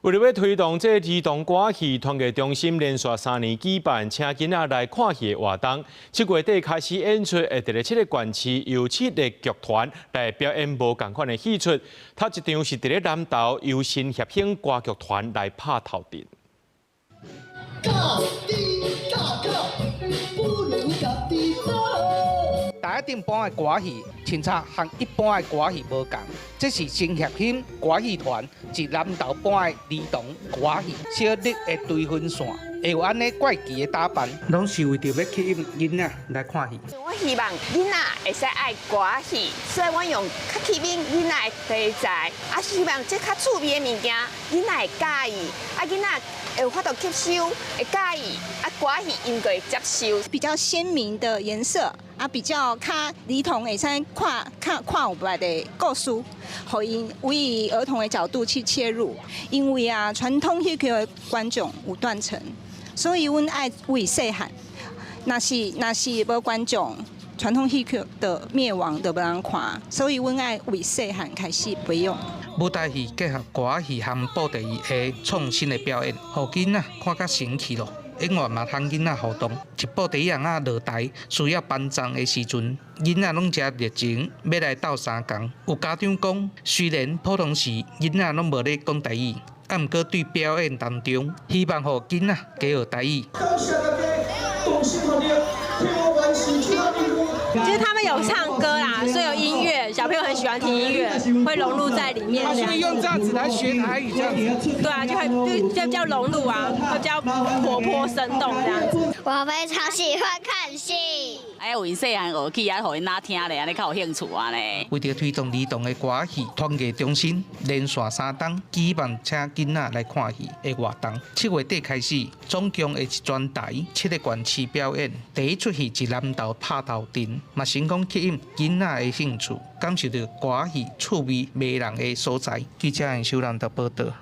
為了要推動這兒童歌戲，團結中心連續3年舉辦請囡仔來看戲的活動。7月底開始演出，會在7個縣市由7個劇團來表演無同款的戲出。頭一場是在南投由新協興歌劇團來拍頭陣。第一般的歌戲，清查和一般的歌戲無同。這是新協興歌劇團一南投版的兒童歌戲，小力的追分線，會有安尼怪奇的打扮，攏是為着要吸引囡仔來看戲。我希望囡仔會使愛歌戲，所以我用較吸引囡仔的題材，啊希望這較趣味的物件，囡仔會介意，啊囡仔會有法度吸收，會介意，啊歌戲應該會接受。比較鮮明的顏色。啊，比較較兒童會使看有白的故事，可以為兒童的角度去切入。因為啊，傳統戲曲的觀眾有斷層，所以阮愛為細漢。若是無觀眾，傳統戲曲的滅亡就無人看，所以阮愛為細漢開始培養。舞台戲結合歌戲和布袋戲的創新的表演，互囡仔看較神奇咯。演員嘛，通囡仔互動，一部第一人啊落台需要頒獎的時陣，囡仔攏真熱情，要來鬥相共。有家長講，雖然普通時囡仔攏無咧講台語，啊，毋過對表演當中，希望互囡仔加學台語。就是他們有唱歌啦，所以有音樂，小朋友很喜歡聽音樂，會融入在裡面。所以用這樣子來學台語，這樣子。對啊，就比較融入啊，會比較活潑生動這樣子。我非常喜歡看戲。哎，為細漢學起，互因仔聽咧，安尼較有興趣啊咧。為着推動兒童的歌戲，團結中心連續3檔舉辦請囡仔來看戲的活動。7月底開始，總共會一專台7個縣市表演。第一出戲是南投拍頭陣，嘛成功吸引囡仔的興趣，感受到歌戲趣味迷人的所在。記者洪秀蘭的報道。